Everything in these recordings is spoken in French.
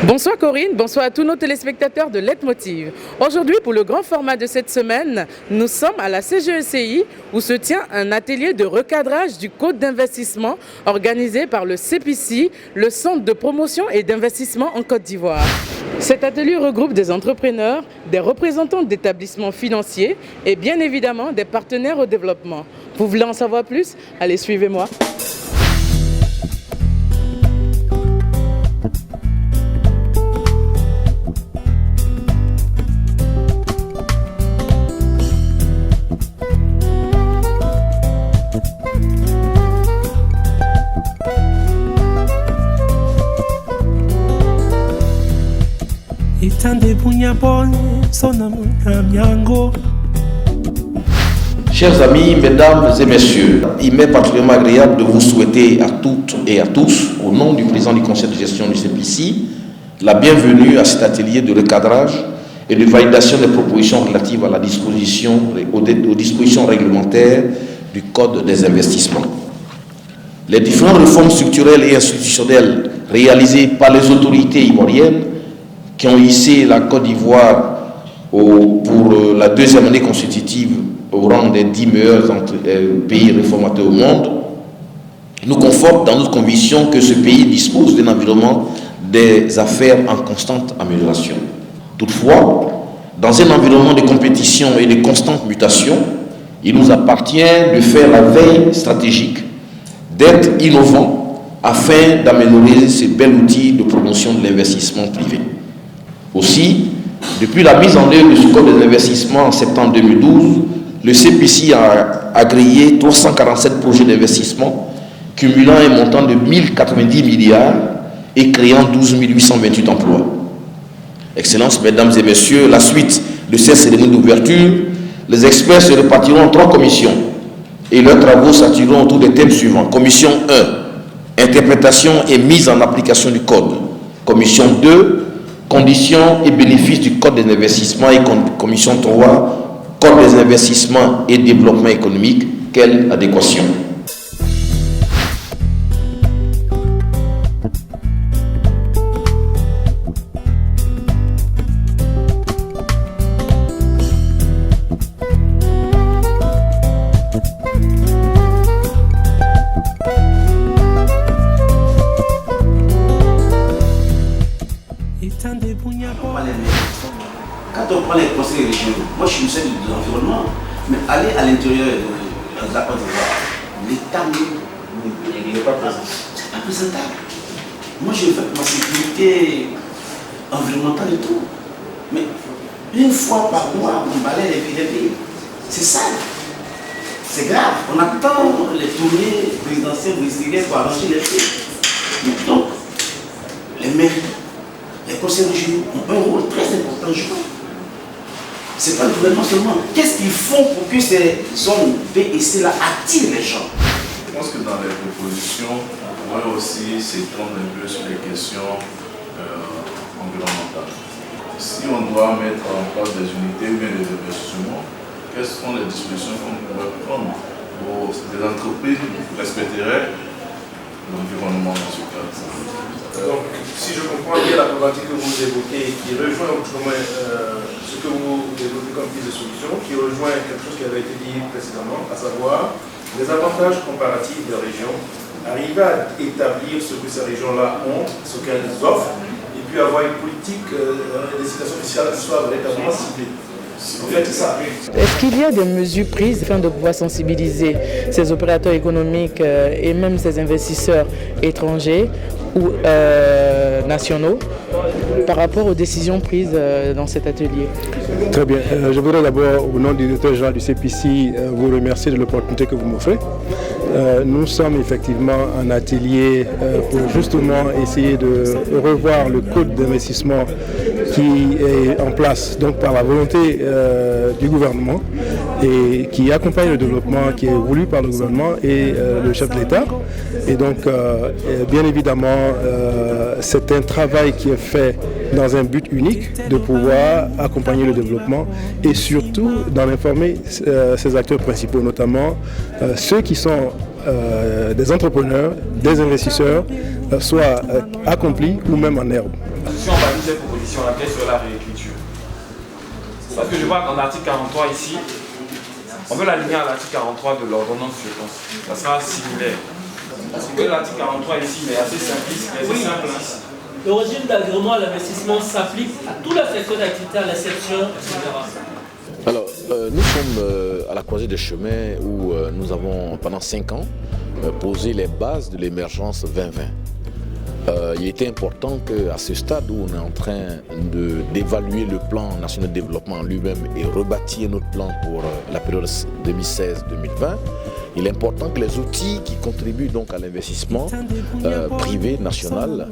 Bonsoir Corinne, bonsoir à tous nos téléspectateurs de Leitmotiv. Aujourd'hui, pour le grand format de cette semaine, nous sommes à la CGECI où se tient un atelier de recadrage du code d'investissement organisé par le CPC, le Centre de promotion et d'investissement en Côte d'Ivoire. Cet atelier regroupe des entrepreneurs, des représentants d'établissements financiers et bien évidemment des partenaires au développement. Vous voulez en savoir plus? Allez, suivez-moi. Chers amis, mesdames et messieurs, il m'est particulièrement agréable de vous souhaiter à toutes et à tous, au nom du président du conseil de gestion du CPC, la bienvenue à cet atelier de recadrage et de validation des propositions relatives à la disposition, aux dispositions réglementaires du Code des investissements. Les différentes réformes structurelles et institutionnelles réalisées par les autorités ivoiriennes qui ont hissé la Côte d'Ivoire pour la deuxième année consécutive au rang des 10 meilleurs pays réformateurs au monde, nous confortent dans notre conviction que ce pays dispose d'un environnement des affaires en constante amélioration. Toutefois, dans un environnement de compétition et de constante mutation, il nous appartient de faire la veille stratégique, d'être innovants afin d'améliorer ces bels outils de promotion de l'investissement privé. Aussi, depuis la mise en œuvre de ce code des investissements en septembre 2012, le CPC a agréé 347 projets d'investissement, cumulant un montant de 1090 milliards et créant 12 828 emplois. Excellences, mesdames et messieurs, la suite de cette cérémonie d'ouverture, les experts se répartiront en 3 commissions et leurs travaux s'attireront autour des thèmes suivants. Commission 1, interprétation et mise en application du code. Commission 2, conditions et bénéfices du Code des investissements et commission 3, Code des investissements et développement économique, quelle adéquation? Quand on prend les conseils régionaux, moi je suis ministre de l'environnement, mais aller à l'intérieur de la Côte d'Ivoire, l'État n'est pas présent. C'est pas présentable. Moi je fais ma sécurité environnementale et tout, mais une fois par mois on balaye les villes. C'est ça. C'est grave. On attend les tournées présidentielles ministérielles pour arranger les faits. Donc, les maires, les conseils régionaux ont un rôle très important à jouer. Ce n'est pas le gouvernement seulement. Qu'est-ce qu'ils font pour que ces zones B et C là attirent les gens? Je pense que dans les propositions, on pourrait aussi s'étendre un peu sur les questions environnementales. Si on doit mettre en place des unités ou bien des investissements, quelles sont les dispositions qu'on pourrait prendre pour des entreprises qui respecteraient l'environnement dans ce cas? Donc, si je comprends bien la problématique que vous évoquez, qui rejoint ce que vous évoquez comme piste de solution, qui rejoint quelque chose qui avait été dit précédemment, à savoir les avantages comparatifs des régions, arriver à établir ce que ces régions-là ont, ce qu'elles offrent, et puis avoir une politique d'incitation fiscale qui soit véritablement ciblée. En fait, c'est ça. Est-ce qu'il y a des mesures prises afin de pouvoir sensibiliser ces opérateurs économiques et même ces investisseurs étrangers ou nationaux par rapport aux décisions prises dans cet atelier? Très bien. Je voudrais d'abord, au nom du directeur général du CPC, vous remercier de l'opportunité que vous m'offrez. Nous sommes effectivement un atelier pour justement essayer de revoir le code d'investissement qui est en place donc par la volonté du gouvernement et qui accompagne le développement qui est voulu par le gouvernement et le chef de l'État. Et donc, bien évidemment, c'est un travail qui est fait dans un but unique de pouvoir accompagner le développement et surtout d'en informer ses acteurs principaux, notamment ceux qui sont des entrepreneurs, des investisseurs, soit accomplie ou même en herbe. Si on valide cette proposition-là, quelle serait la réécriture? Parce que je vois qu'en article 43 ici, on veut l'aligner à l'article 43 de l'ordonnance, je pense. Ça sera similaire. Parce que l'article 43 ici, il est assez simpliste, il est assez simple. Le régime d'agrément à l'investissement s'applique à tout le secteur d'activité, à l'exception, etc. Alors, nous sommes à la croisée des chemins où nous avons, pendant 5 ans, posé les bases de l'émergence 2020. Il était important qu'à ce stade où on est en train d'évaluer le plan national de développement en lui-même et rebâtir notre plan pour la période 2016-2020, il est important que les outils qui contribuent donc à l'investissement privé national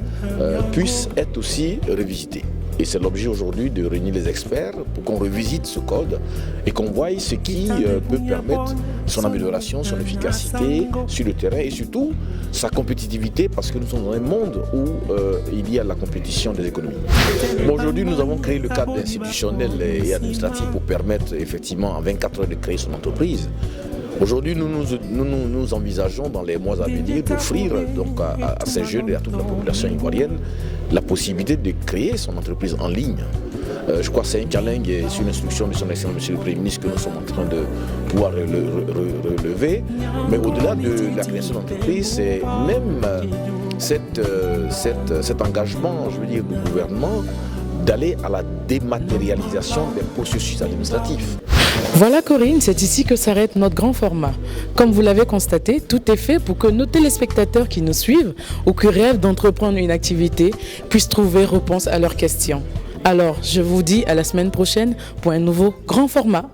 puissent être aussi revisités. Et c'est l'objet aujourd'hui de réunir les experts pour qu'on revisite ce code et qu'on voie ce qui peut permettre son amélioration, son efficacité sur le terrain et surtout sa compétitivité, parce que nous sommes dans un monde où il y a la compétition des économies. Bon, aujourd'hui, nous avons créé le cadre institutionnel et administratif pour permettre effectivement en 24 heures de créer son entreprise. Aujourd'hui, nous envisageons dans les mois à venir d'offrir donc à ces jeunes et à toute la population ivoirienne la possibilité de créer son entreprise en ligne. Je crois que c'est un challenge et c'est une instruction de son Excellence Monsieur le Premier ministre que nous sommes en train de pouvoir relever. Mais au-delà de la création d'entreprise, c'est même cet engagement, je veux dire, du gouvernement d'aller à la dématérialisation des processus administratifs. Voilà Corinne, c'est ici que s'arrête notre grand format. Comme vous l'avez constaté, tout est fait pour que nos téléspectateurs qui nous suivent ou qui rêvent d'entreprendre une activité puissent trouver réponse à leurs questions. Alors, je vous dis à la semaine prochaine pour un nouveau grand format.